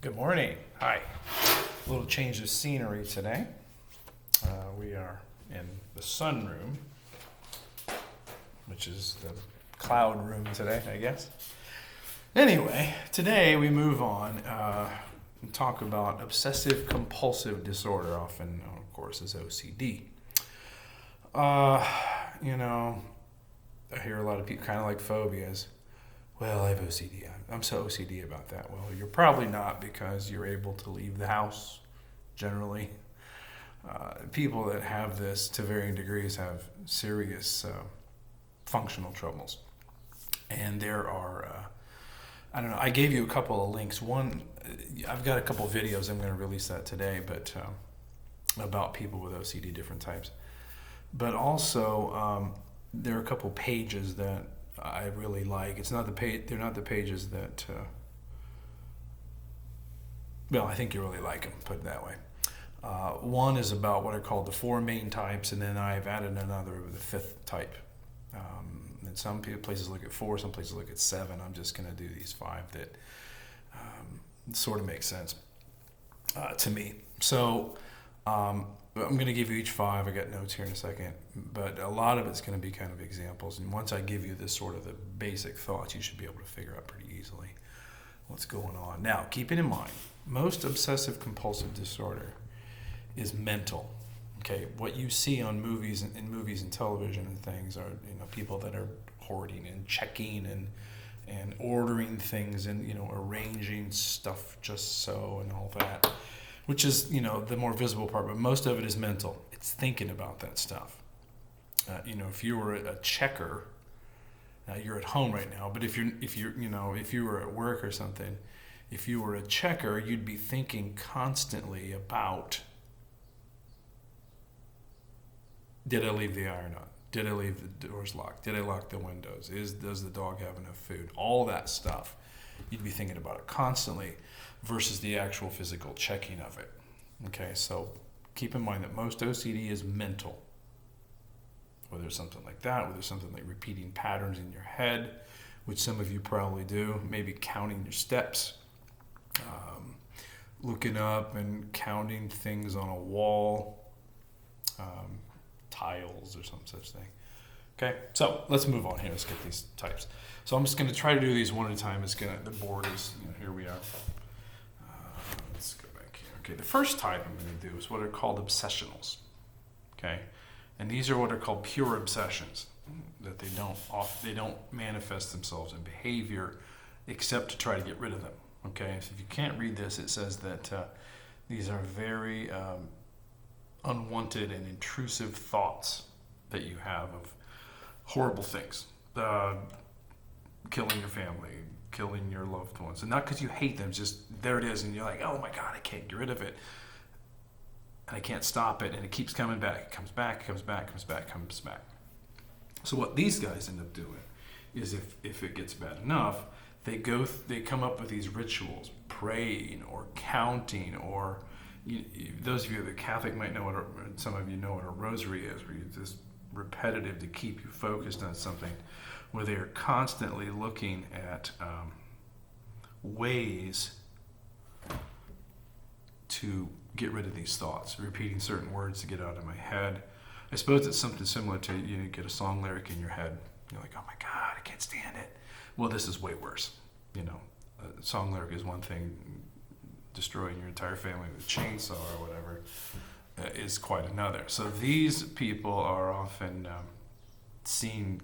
Good morning. Hi. A little change of scenery today. We are in the sunroom, which is the cloud room today, I guess. Anyway, today we move on and talk about obsessive compulsive disorder, often known, of course, as OCD. I hear a lot of people kind of like phobias. Well, I have OCD. I'm so OCD about that. Well, you're probably not because you're able to leave the house, generally. People that have this to varying degrees have serious functional troubles. And there are, I gave you a couple of links. One, I've got a couple of videos. I'm going to release that today, but about people with OCD, different types. But also, there are a couple pages that I really like. It's not the page. They're not the pages that. I think you really like them. Put it that way. One is about what are called the four main types, and then I've added another, the fifth type. And some places look at four, some places look at seven. I'm just going to do these five that sort of make sense to me. So. I'm going to give you each five. I got notes here in a second, but a lot of it's going to be kind of examples. And once I give you this sort of the basic thoughts, you should be able to figure out pretty easily what's going on. Now, keep it in mind, most obsessive compulsive disorder is mental. Okay, what you see on movies and television and things are people that are hoarding and checking and ordering things and arranging stuff just so and all that. Which is, the more visible part, but most of it is mental. It's thinking about that stuff. If you were a checker, now you're at home right now, but if you were at work or something, if you were a checker, you'd be thinking constantly about, did I leave the iron on? Did I leave the doors locked? Did I lock the windows? Does the dog have enough food? All that stuff. You'd be thinking about it constantly versus the actual physical checking of it. Okay, so keep in mind that most OCD is mental. Whether it's something like that, whether it's something like repeating patterns in your head, which some of you probably do, maybe counting your steps, looking up and counting things on a wall, tiles or some such thing. Okay, so let's move on here. Let's get these types. So I'm just going to try to do these one at a time. The board is, here we are. Let's go back here. Okay, the first type I'm going to do is what are called obsessionals. Okay, and these are what are called pure obsessions, that they don't manifest themselves in behavior except to try to get rid of them. Okay, so if you can't read this, it says that these are very unwanted and intrusive thoughts that you have of horrible things. Killing your family, killing your loved ones. And not because you hate them, just there it is. And you're like, oh my God, I can't get rid of it. And I can't stop it. And it keeps coming back. It comes back, comes back, comes back, comes back. So what these guys end up doing is if it gets bad enough, they come up with these rituals, praying or counting, or those of you that are Catholic might know some of you know what a rosary is, where you just repetitive to keep you focused on something, where they are constantly looking at ways to get rid of these thoughts, repeating certain words to get out of my head. I suppose it's something similar to you get a song lyric in your head. You're like, oh my God, I can't stand it. Well, this is way worse. A song lyric is one thing. Destroying your entire family with a chainsaw or whatever is quite another. So these people are often seen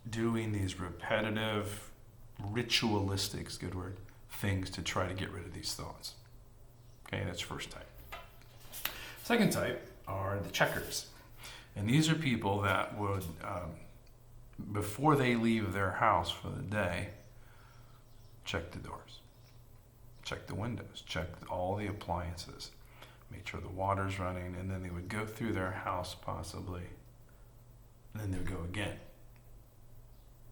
doing these repetitive, ritualistic, is a good word, things to try to get rid of these thoughts. Okay, that's first type. Second type are the checkers. And these are people that would, before they leave their house for the day, check the doors, check the windows, check all the appliances, make sure the water's running, and then they would go through their house possibly, and then they would go again.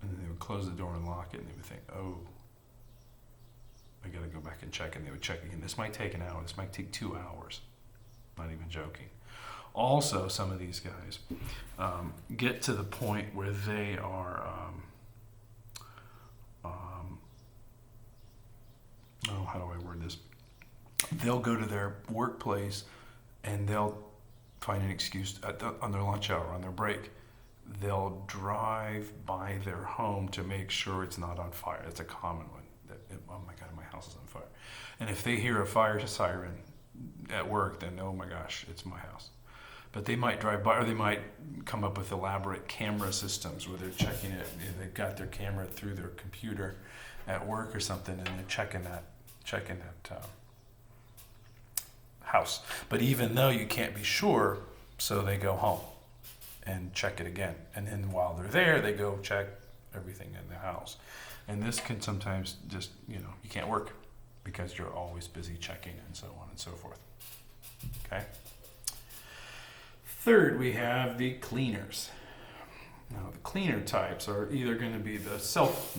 And then they would close the door and lock it, and they would think, oh, I gotta go back and check, and they would check again. This might take an hour, this might take 2 hours. Not even joking. Also, some of these guys get to the point where they are oh, how do I word this? They'll go to their workplace and they'll find an excuse on their lunch hour, on their break. They'll drive by their home to make sure it's not on fire. That's a common one. Oh my God, my house is on fire. And if they hear a fire siren at work, then oh my gosh, it's my house. But they might drive by, or they might come up with elaborate camera systems where they're checking it. They've got their camera through their computer at work or something, and they're checking that house. But even though you can't be sure, so they go home and check it again. And then while they're there, they go check everything in the house. And this can sometimes just, you can't work because you're always busy checking and so on and so forth. Okay. Third, we have the cleaners. Now, the cleaner types are either going to be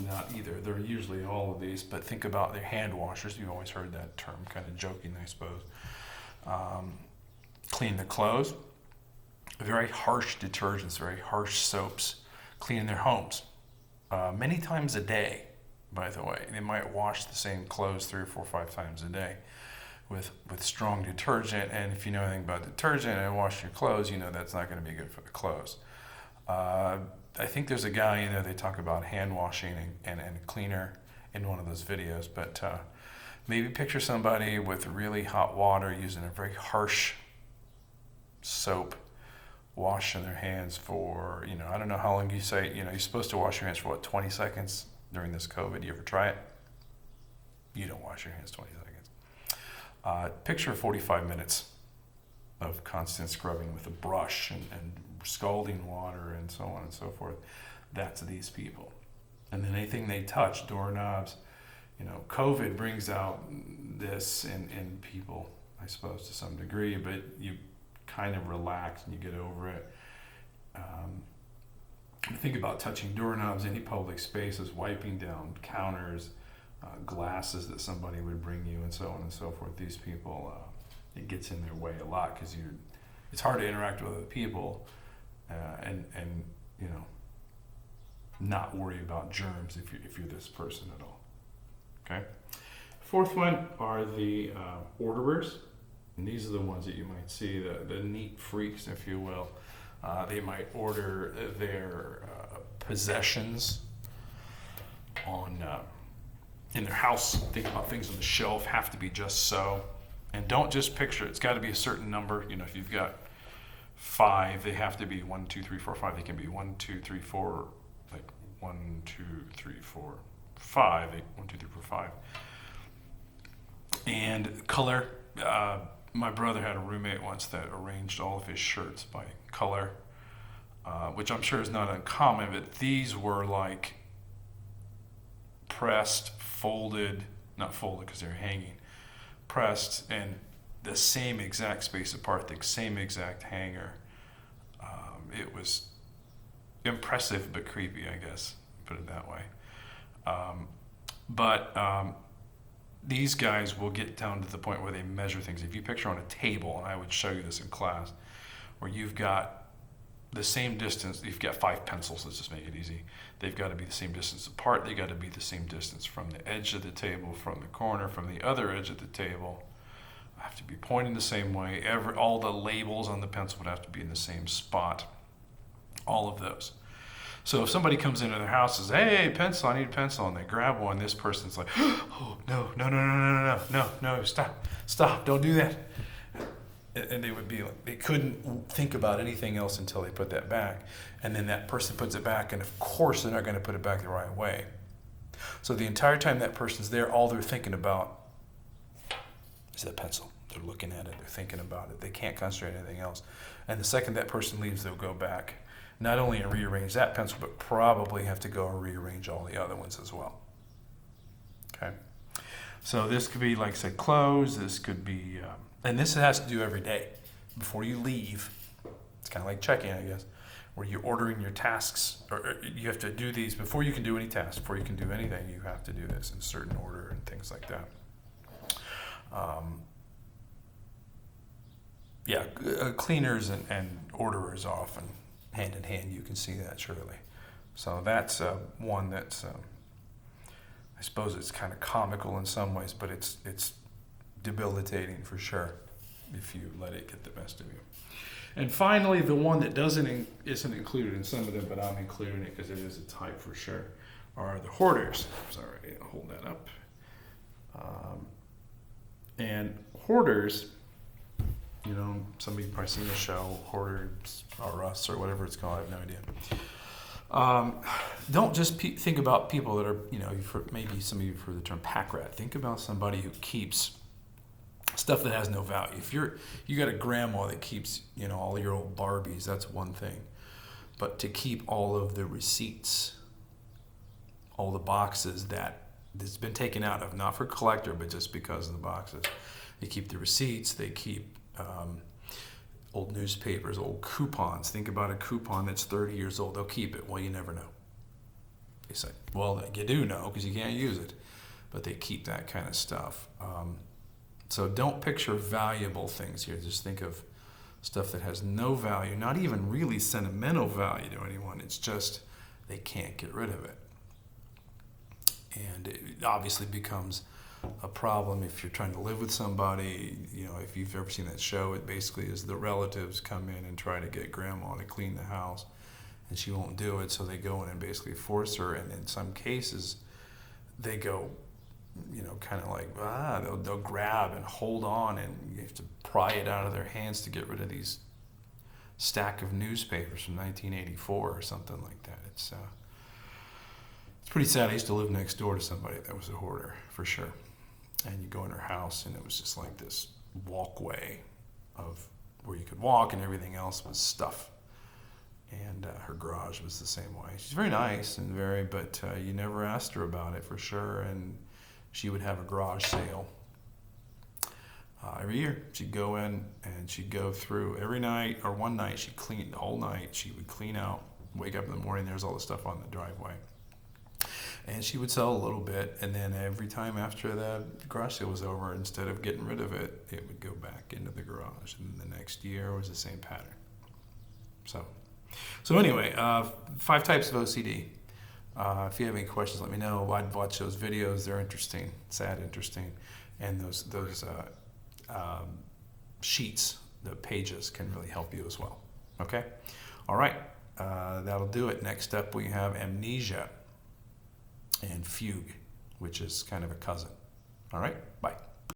not either, they're usually all of these, but think about their hand washers. You've always heard that term, kind of joking, I suppose. Clean the clothes. Very harsh detergents, very harsh soaps. Clean their homes. Many times a day, by the way. They might wash the same clothes 3 or 4 or 5 times a day with strong detergent. And if you know anything about detergent and wash your clothes, you know that's not going to be good for the clothes. I think there's a guy, they talk about hand washing and cleaner in one of those videos, but maybe picture somebody with really hot water using a very harsh soap, washing their hands for, I don't know how long you say, you're supposed to wash your hands for 20 seconds during this COVID. You ever try it? You don't wash your hands 20 seconds. Picture 45 minutes of constant scrubbing with a brush and scalding water and so on and so forth. That's these people. And then anything they touch, doorknobs, COVID brings out this in people, I suppose, to some degree, but you kind of relax and you get over it. Think about touching doorknobs, any public spaces, wiping down counters, glasses that somebody would bring you, and so on and so forth. These people, it gets in their way a lot because it's hard to interact with other people and not worry about germs if you're this person at all. Okay. Fourth one are the orderers. And these are the ones that you might see, the neat freaks, if you will. They might order their possessions in their house. Think about things on the shelf have to be just so. And don't just picture it. It's got to be a certain number. If you've got 5, they have to be 1, 2, 3, 4, 5. They can be 1, 2, 3, 4, like 1, 2, 3, 4, 5. 1, 2, 3, 4, 5. And color. My brother had a roommate once that arranged all of his shirts by color, which I'm sure is not uncommon, but these were like pressed, folded, not folded because they're hanging, pressed, and the same exact space apart, the same exact hanger. It was impressive but creepy, I guess, put it that way. These guys will get down to the point where they measure things. If you picture on a table, and I would show you this in class, where you've got the same distance, you've got 5 pencils, let's just make it easy. They've got to be the same distance apart. They've got to be the same distance from the edge of the table, from the corner, from the other edge of the table. I have to be pointing the same way. All the labels on the pencil would have to be in the same spot. All of those. So if somebody comes into their house and says, "Hey, pencil, I need a pencil," and they grab one, this person's like, "Oh, no, stop, don't do that." And they would be like, they couldn't think about anything else until they put that back. And then that person puts it back, and of course they're not going to put it back the right way. So the entire time that person's there, all they're thinking about is that pencil. They're looking at it, they're thinking about it. They can't concentrate on anything else. And the second that person leaves, they'll go back. Not only and rearrange that pencil, but probably have to go and rearrange all the other ones as well. Okay. So this could be, like I said, clothes. This could be, and this has to do every day. Before you leave, it's kind of like checking, I guess, where you're ordering your tasks, or you have to do these before you can do any task, before you can do anything, you have to do this in a certain order and things like that. Cleaners and orderers often hand in hand, you can see that surely. So that's one that's I suppose it's kind of comical in some ways, but it's debilitating for sure if you let it get the best of you. And finally, the one that isn't included in some of them, but I'm including it because it is a type for sure, are the hoarders. Sorry, I'll hold that up. And hoarders, you know, some of you probably seen the show Hoarders or Us or whatever it's called. I have no idea. Don't just think about people that are, you know, maybe some of you have heard the term pack rat. Think about somebody who keeps stuff that has no value. If you got a grandma that keeps, you know, all your old Barbies, that's one thing. But to keep all of the receipts, all the boxes that's been taken out of, not for collector, but just because of the boxes. They keep the receipts, they keep old newspapers, old coupons. Think about a coupon that's 30 years old. They'll keep it. Well, you never know. They say, well, you do know because you can't use it. But they keep that kind of stuff. So don't picture valuable things here. Just think of stuff that has no value, not even really sentimental value to anyone. It's just they can't get rid of it. And it obviously becomes a problem if you're trying to live with somebody. You know, if you've ever seen that show, it basically is the relatives come in and try to get grandma to clean the house, and she won't do it, so they go in and basically force her. And in some cases, they go, you know, kind of like, they'll grab and hold on, and you have to pry it out of their hands to get rid of these stack of newspapers from 1984 or something like that. It's pretty sad. I used to live next door to somebody that was a hoarder, for sure. And you go in her house, and it was just like this walkway of where you could walk, and everything else was stuff. And her garage was the same way. She's very nice and but you never asked her about it, for sure. And she would have a garage sale every year. She'd go in and she'd go through every night, or one night she'd clean the whole night. She would clean out, wake up in the morning, there's all the stuff on the driveway. And she would sell a little bit, and then every time after the garage sale was over, instead of getting rid of it, it would go back into the garage. And the next year was the same pattern. So anyway, 5 types of OCD. If you have any questions, let me know. I'd watch those videos. They're interesting, sad interesting. And those sheets, the pages, can really help you as well. Okay? All right. That'll do it. Next up, we have amnesia and fugue, which is kind of a cousin. All right?